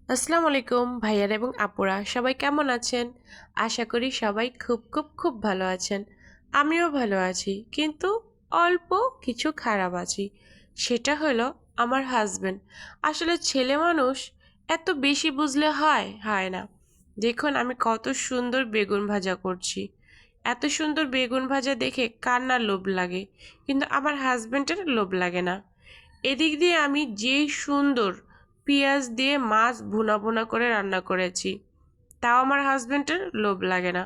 আসসালামু আলাইকুম ভাইয়ারা এবং আপুরা, সবাই কেমন আছেন? আশা করি সবাই খুব খুব খুব ভালো আছেন। আমিও ভালো আছি, কিন্তু অল্প কিছু খারাপ আছি। সেটা হলো আমার হাজবেন্ড। আসলে ছেলে মানুষ এত বেশি বুঝলে হয় হয় না। দেখুন আমি কত সুন্দর বেগুন ভাজা করছি। এত সুন্দর বেগুন ভাজা দেখে কার না লোভ লাগে, কিন্তু আমার হাজবেন্ডের লোভ লাগে না। এদিক দিয়ে আমি যে সুন্দর পেঁয়াজ দিয়ে মাছ ভুনা ভুনা করে রান্না করেছি, তাও আমার হাজবেন্ডের লোভ লাগে না।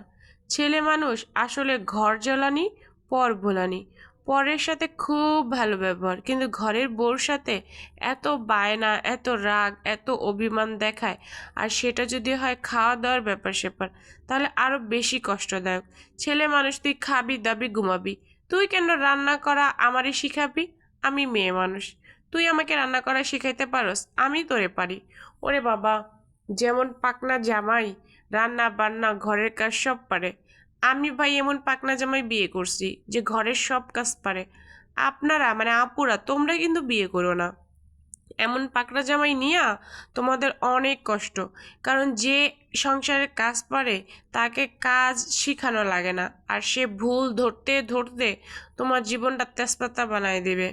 ছেলে মানুষ আসলে ঘর জ্বালানি পর ভোলানি। পরের সাথে খুব ভালো ব্যবহার, কিন্তু ঘরের বউর সাথে এত বায়না, এত রাগ, এত অভিমান দেখায়। আর সেটা যদি হয় খাওয়া দাওয়ার ব্যাপার স্যাপার, তাহলে আরো বেশি কষ্টদায়ক। ছেলে মানুষ, তুই খাবি দাবি ঘুমাবি, তুই কেন রান্না করা আমারই শিখাবি? আমি মেয়ে মানুষ, তুই আমাকে রান্না করা শিখাইতে পারস, আমি তোরে পারি? ওরে বাবা, যেমন পাকনা জামাই, রান্না বান্না ঘরের কাজ সব পারে। আমি ভাই এমন পাকনা জামাই বিয়ে করছি যে ঘরের সব কাজ পারে। আপনারা মানে আপুরা, তোমরা কিন্তু বিয়ে করো না এমন পাকড়া জামাই নিয়া। তোমাদের অনেক কষ্ট। কারণ যে সংসারের কাজ পারে তাকে কাজ শিখানো লাগে না, আর সে ভুল ধরতে ধরতে তোমার জীবনটা তেজপাতা বানায় দিবে।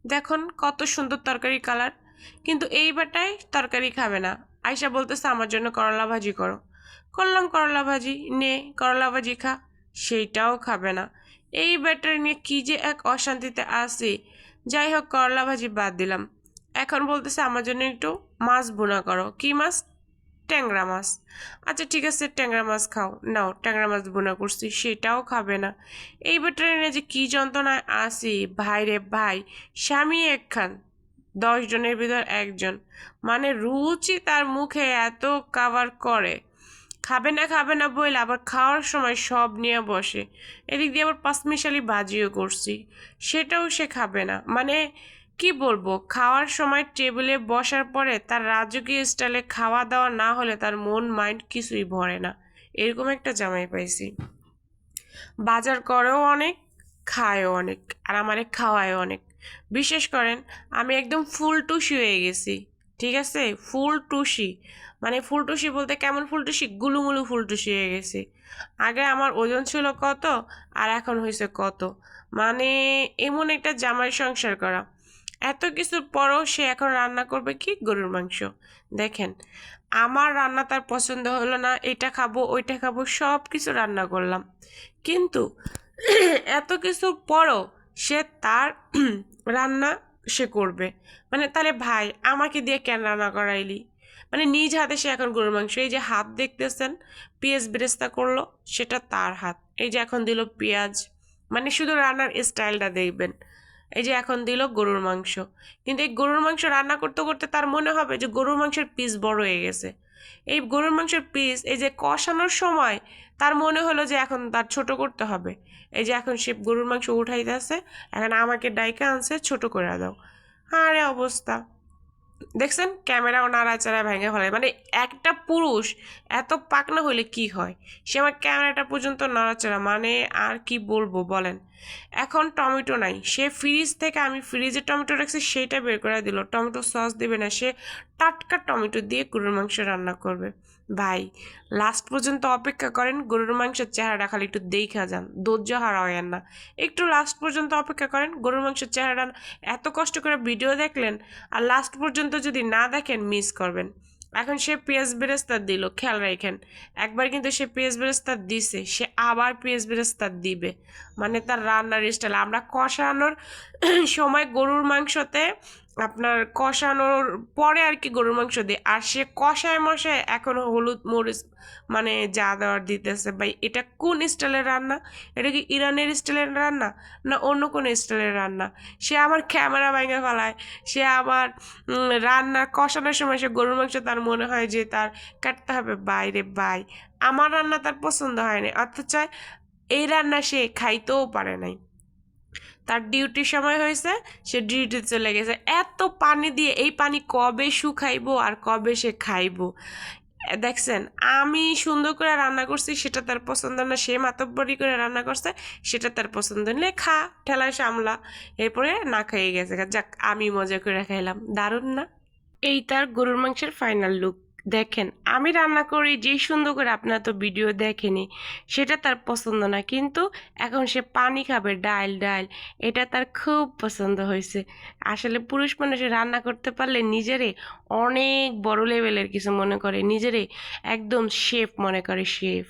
দেখুন কত সুন্দর তরকারি কালার, কিন্তু এই বেটায় তরকারি খাবে না। আয়সা বলতেছে আমার জন্য করলা ভাজি করো। করলাম করলা ভাজি, নে করলা ভাজি খা, সেইটাও খাবে না। এই ব্যাটারি নিয়ে কি যে এক অশান্তিতে আসি। যাই হোক, করলা ভাজি বাদ দিলাম। এখন বলতেছে আমার জন্য একটু মাছ ভুনা করো। কি মাছ? ট্যাংরা মাছ। আচ্ছা ঠিক আছে, ট্যাংরা মাছ খাও, নাও ট্যাংরা মাছ ভুনা করছি, সেটাও খাবে না। এই ব্যাটারি যে কি যন্ত্রণায় আসি ভাই রে ভাই। স্বামী একখান, 10 জনের ভিতর একজন, মানে রুচি তার মুখে এত কাভার করে। খাবে না বইলে আবার খাওয়ার সময় সব নিয়ে বসে। এদিক দিয়ে আবার পাঁচমিশালি ভাজিও করছি, সেটাও সে খাবে না। মানে কি বলবো, খাওয়ার সময় টেবিলে বসার পরে তার রাজকীয় স্টাইলে খাওয়া দাওয়া না হলে তার মন মাইন্ড কিছুই ভরে না। এরকম একটা জামাই পাইছি। বাজার করেও অনেক, খায়ও অনেক, আর আমারে খাওয়ায়ও অনেক। বিশেষ করেন আমি একদম ফুল টুসি হয়ে গেছি। ঠিক আছে, ফুল টুসি। মানে ফুল টুসি বলতে কেমন ফুল টুসি? গুলুমুলু ফুল টুসি হয়ে গেছি। আগে আমার ওজন ছিল কত, আর এখন হয়েছে কত। মানে এমন একটা জামাই সংসার করা। এত কিছুর পরও সে এখন রান্না করবে কি? গরুর মাংস। দেখেন, আমার রান্না তার পছন্দ হলো না, এটা খাবো ওইটা খাবো সব কিছু রান্না করলাম, কিন্তু এত কিছুর পরও সে তার রান্না সে করবে। মানে তাহলে ভাই আমাকে দিয়ে কেন রান্না করাইলি? মানে নিজ হাতে সে এখন গরুর মাংস, এই যে হাত দেখতেছেন পেঁয়াজ বেরেস্তা করলো, সেটা তার হাত। এই যে এখন দিল পেঁয়াজ, মানে শুধু রান্নার স্টাইলটা দেখবেন। এই যে এখন দিল গরুর মাংস, কিন্তু এই গরুর মাংস রান্না করতে করতে তার মনে হবে যে গরুর মাংসের পিস বড় হয়ে গেছে। এই গরুর মাংসের পিস এই যে কষানোর সময় তার মনে হলো যে এখন তার ছোট করতে হবে। এই যে এখন সে গরুর মাংস উঠাইতেছে, এখন আমাকে ডাইকা আনছে ছোট করে দাও। আরে অবস্থা দেখছেন, ক্যামেরাও নাড়াচাড়া ভেঙে ফেলে। মানে একটা পুরুষ এত পাকনা হলে কি হয়, সে আমার ক্যামেরাটা পর্যন্ত নাড়াচাড়া, মানে আর কি বলবো বলেন। এখন টমেটো নাই, সে ফ্রিজ থেকে, আমি ফ্রিজে টমেটো রাখছি সেইটা বের করে দিল। টমেটো সস দেবে না, সে টাটকা টমেটো দিয়ে গরুর মাংস রান্না করবে। ভাই লাস্ট পর্যন্ত অপেক্ষা করেন, গরুর মাংসের চেহারাটা খালি একটু দেখা যান, ধৈর্য হারায়েন না। একটু লাস্ট পর্যন্ত অপেক্ষা করেন, গরুর মাংসের চেহারাটা। এত কষ্ট করে ভিডিও দেখলেন, আর লাস্ট পর্যন্ত যদি না দেখেন মিস করবেন। এখন সে পেঁয়াজ বেরেস্তা দিল, খেয়াল রাখেন। একবার কিন্তু সে পেঁয়াজ বেরেস্তা দিছে, সে আবার পেঁয়াজ বেরেস্তা দিবে। মানে তার রান্নার স্টাইল। আমরা কষানোর সময় গরুর মাংসতে, আপনার কষানোর পরে আর কি গরুর মাংস দিই, আর সে কষায় মশায় এখন হলুদ মরিচ মানে যা দেওয়ার দিতেছে। ভাই এটা কোন স্টাইলের রান্না? এটা কি ইরানের স্টাইলের রান্না, না অন্য কোনো স্টাইলের রান্না? সে আমার ক্যামেরা ভেঙে ফেলায়। সে আবার রান্না কষানোর সময় সে গরুর মাংস তার মনে হয় যে তার কাটতে হবে। বাইরে বাই, আমার রান্না তার পছন্দ হয়নি, অথচ এই রান্না সে খাইতেও পারে নাই। তার ডিউটির সময় হয়েছে, সে ডিউটি চলে গেছে। এত পানি দিয়ে এই পানি কবে শুকাইবো আর কবে সে খাইবো? দেখছেন, আমি সুন্দর করে রান্না করছি সেটা তার পছন্দ না, সে মাতব্বরি করে রান্না করছে সেটা তার পছন্দ নিলে খা, ঠেলায় সামলা। এরপরে না খাইয়ে গেছে। যাক, আমি মজা করে খাইলাম, দারুণ না? এই তার গরুর মাংসের ফাইনাল লুক। দেখেন আমি রান্না করি যেই সুন্দর করে, আপনার তো ভিডিও দেখেনি, সেটা তার পছন্দ না, কিন্তু এখন সে পানি খাবে, ডাল ডাল, এটা তার খুব পছন্দ হয়েছে। আসলে পুরুষ মানুষের রান্না করতে পারলে নিজেরে অনেক বড় লেভেলের কিছু মনে করে, নিজেরে একদম শেফ মনে করে, শেফ।